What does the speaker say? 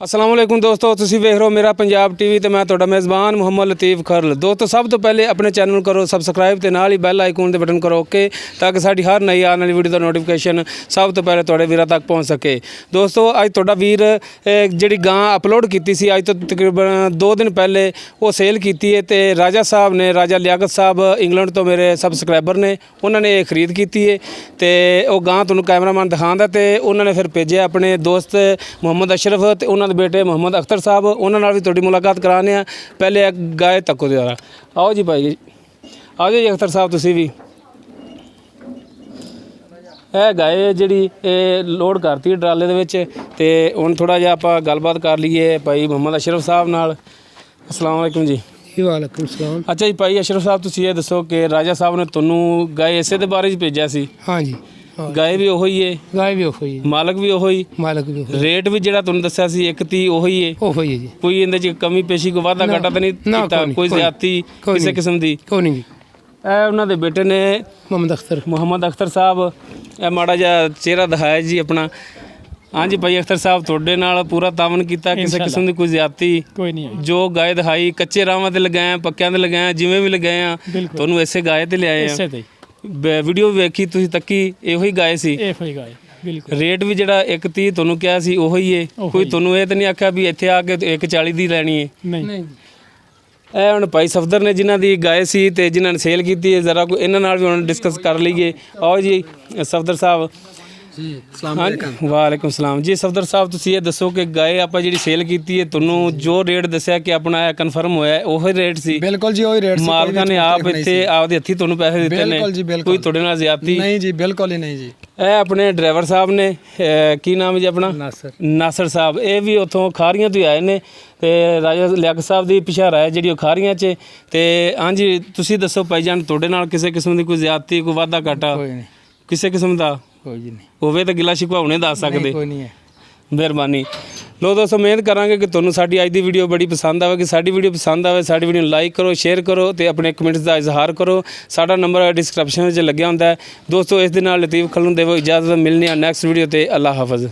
अस्सलाम वालेकुम दोस्तों तुसीं वेख रहे हो मेरा पंजाब टीवी ते मैं तुहाडा मेज़बान मुहम्मद लतीफ़ खरल। दोस्तों सब तो पहले अपने चैनल करो सबसक्राइब ते नाल ही बैल आइकन दे बटन करो ओके ताकि साडी हर नई आने वाली वीडियो दा नोटिफिकेशन सब तो पहले तुहाडे वीरां तक पहुँच सके। दोस्तों अज तुहाडा वीर जिहड़ी गां अपलोड कीती सी अज तो तकरीबन 2 दिन पहले वो सेल कीती है ते राजा साहब ने राजा लियाकत साहब इंग्लैंड तो मेरे सबसक्राइबर ने उन्होंने ये खरीद की है तो वह गां तुहानूं कैमरामैन दिखांदा ते उन्होंने फिर भेजे अपने दोस्त मुहम्मद अशरफ ते उन्होंने बेटे मुहम्मद अख्तर साहब उन्होंने भी थोड़ी मुलाकात कराने हैं। पहले एक गाय तको जरा आओ जी भाई आओ जी अख्तर साहब तुसी भी ਇਹ ਗਾਏ ਜਿਹੜੀ ਇਹ ਲੋਡ ਕਰਤੀ ਟਰਾਲੇ ਦੇ ਵਿੱਚ ਤੇ ਹੁਣ ਥੋੜਾ ਜਿਹਾ ਆਪਾਂ ਗੱਲਬਾਤ ਕਰ ਲਈਏ ਭਾਈ ਮੁਹੰਮਦ ਅਸ਼ਰਫ ਸਾਹਿਬ ਨਾਲ। अस्सलाम वालेकुम जी। वालेकुम सलाम। अच्छा जी भाई अशरफ साहब तुसी ये दसो कि राजा साहब ने ਤੁਹਾਨੂੰ ਗਾਏ ਇਸੇ ਦੇ ਬਾਰੇ 'ਚ ਭੇਜਿਆ ਸੀ? हाँ जी ਗਾਏ ਵੀ ਉਹੀ ਹੈ, गाय भी ओहो ही ਮਾਲਕ ਵੀ ਉਹੀ, मालक भी ओहो ਰੇਟ ਵੀ ਜਿਹੜਾ ਤੁਹਾਨੂੰ ਦੱਸਿਆ ਸੀ 130 ਉਹੀ ਹੈ? ओहो ही जी ਕੋਈ ਇਹਦੇ 'ਚ ਕਮੀ ਪੇਸ਼ੀ ਕੋਈ ਵਾਧਾ ਘਾਟਾ ਤਾਂ ਨਹੀਂ ਨਾ, ਕੀਤਾ? ਕੋਈ ਕੋਈ ਨਹੀਂ, ਜ਼ਿਆਦਤੀ ਕੋਈ ਕਿਸੇ ਨਹੀਂ। ਕਿਸਮ ਦੀ? कौन जी ਇਹ ਉਹਨਾਂ ਦੇ ਬੇਟੇ ਨੇ मोहम्मद अख्तर ਮੁਹੰਮਦ ਅਖਤਰ ਸਾਹਿਬ। ਇਹ ਮਾੜਾ ਜਿਹਾ ਚਿਹਰਾ ਦਿਖਾਇਆ ਜੀ ਆਪਣਾ। ਹਾਂਜੀ ਭਾਈ ਅਖਤਰ ਸਾਹਿਬ ਤੁਹਾਡੇ ਨਾਲ ਪੂਰਾ ਤਾਵਨ ਕੀਤਾ, ਕਿਸੇ ਕਿਸਮ ਦੀ ਕੋਈ ਜ਼ਿਆਦਤੀ ਕੋਈ ਨਹੀਂ ਹੈ ਜੋ ਗਾਏ ਦਿਖਾਈ ਕੱਚੇ ਰਾਵਾਂ ਤੇ ਲਗਾਏ ਆ ਪੱਕਿਆਂ ਤੇ ਲਗਾਏ ਆ ਜਿਵੇਂ ਵੀ ਲਗਾਏ ਆ ਤੁਹਾਨੂੰ ਇਸੇ ਗਾਏ ਤੇ ਲਿਆਏ ਆ। ਇਸੇ ਤੇ ਵੀਡੀਓ ਵੇਖੀ ਤੁਸੀਂ ਤੱਕੀ ਇਹੋ ਹੀ ਗਾਏ ਸੀ? ਇਹ ਹੋਈ ਗਾਏ ਬਿਲਕੁਲ। ਰੇਟ ਵੀ ਜਿਹੜਾ 130 ਤੁਹਾਨੂੰ ਕਿਹਾ ਸੀ ਉਹੋ ਹੀ ਹੈ? ਕੋਈ ਤੁਹਾਨੂੰ ਇਹ ਤਾਂ ਨਹੀਂ ਆਖਿਆ ਵੀ ਇੱਥੇ ਆ ਕੇ 140 ਦੀ ਲੈਣੀ ਹੈ? ਨਹੀਂ ਇਹ ਹੁਣ ਭਾਈ ਸਫਦਰ ਨੇ ਜਿਨ੍ਹਾਂ ਦੀ ਗਾਏ ਸੀ ਤੇ ਜਿਨ੍ਹਾਂ ਨੇ ਸੇਲ ਕੀਤੀ ਹੈ ਜ਼ਰਾ ਕੋਈ ਇਹਨਾਂ ਨਾਲ ਵੀ ਹੁਣ ਡਿਸਕਸ ਕਰ ਲਈਏ। ਆਓ ਜੀ ਸਫਦਰ ਸਾਹਿਬ। जी अस्सलाम वालेकुम। ਵਾਲੇਕੁਮ ਸਲਾਮ ਜੀ। ਸਫਦਰ ਸਾਹਿਬ ਤੁਸੀਂ ਇਹ ਦੱਸੋ ਕਿ ਗਾਏ ਆਪਾਂ ਜਿਹੜੀ ਸੇਲ ਕੀਤੀ ਹੈ ਤੁਹਾਨੂੰ ਜੋ ਰੇਟ ਦੱਸਿਆ ਕਿ ਆਪਣਾ ਇਹ ਕਨਫਰਮ ਹੋਇਆ ਉਹੀ ਰੇਟ ਸੀ? बिल्कुल जी वही रेट से ਮਾਲਕਾਂ ਨੇ ਆਪ ਇੱਥੇ ਆਪਦੇ ਹੱਥੀਂ ਤੁਹਾਨੂੰ ਪੈਸੇ ਦਿੱਤੇ ਨੇ? ਬਿਲਕੁਲ ਜੀ, ਬਿਲਕੁਲ। ਕੋਈ ਤੁਹਾਡੇ ਨਾਲ ਜ਼ਿਆਦਤੀ? नहीं जी बिल्कुल ही नहीं जी। ਇਹ ਆਪਣੇ ਡਰਾਈਵਰ ਸਾਹਿਬ ਨੇ ਕੀ ਨਾਮ ਜੀ ਆਪਣਾ? नासर ਨਾਸਰ ਸਾਹਿਬ। ਇਹ ਵੀ ਉੱਥੋਂ ਖਾਰੀਆਂ ਤੋਂ ਹੀ ਆਏ ਨੇ ਤੇ ਰਾਜਾ ਲਿਆਕਤ ਸਾਹਿਬ ਦੀ ਪਿਛਾਰਾ ਹੈ ਜਿਹੜੀ ਉਹ ਖਾਰੀਆਂ 'ਚ। ਤੇ ਹਾਂਜੀ ਤੁਸੀਂ ਦੱਸੋ ਭਾਈਜਾਨ ਤੁਹਾਡੇ ਨਾਲ ਕਿਸੇ ਕਿਸਮ ਦੀ ਕੋਈ ਜ਼ਿਆਦਤੀ ਕੋਈ ਵਾਧਾ ਘਾਟਾ कोई नहीं ਕਿਸੇ ਕਿਸਮ ਦਾ कोई जी नहीं ਹੋਵੇ ਤਾਂ ਗਿਲਾ ਸ਼ਿਕਵਾ ਹੁਣੇ ਦੱਸ ਸਕਦੇ? कोई नहीं है। ਮਿਹਰਬਾਨੀ। ਲੋ ਦੋਸਤੋ ਮਿਹਨਤ ਕਰਾਂਗੇ ਕਿ ਤੁਹਾਨੂੰ ਸਾਡੀ ਅੱਜ ਦੀ ਵੀਡੀਓ ਬੜੀ ਪਸੰਦ ਆਵੇ। ਕਿ ਸਾਡੀ ਵੀਡੀਓ ਪਸੰਦ ਆਵੇ ਸਾਡੀ ਵੀਡੀਓ ਨੂੰ ਲਾਈਕ ਕਰੋ ਸ਼ੇਅਰ ਕਰੋ ਤੇ ਆਪਣੇ ਕਮੈਂਟਸ ਦਾ ਇਜ਼ਹਾਰ ਕਰੋ। ਸਾਡਾ ਨੰਬਰ ਡਿਸਕ੍ਰਿਪਸ਼ਨ ਵਿੱਚ ਲੱਗਿਆ ਹੁੰਦਾ ਹੈ। ਦੋਸਤੋ ਇਸ ਦੇ ਨਾਲ ਲਤੀਫ ਖਲਨ ਦੇਵੋ ਇਜਾਜ਼ਤ। ਮਿਲਨੇ ਆ ਨੈਕਸਟ ਵੀਡੀਓ ਤੇ। ਅੱਲਾ ਹਾਫਿਜ਼।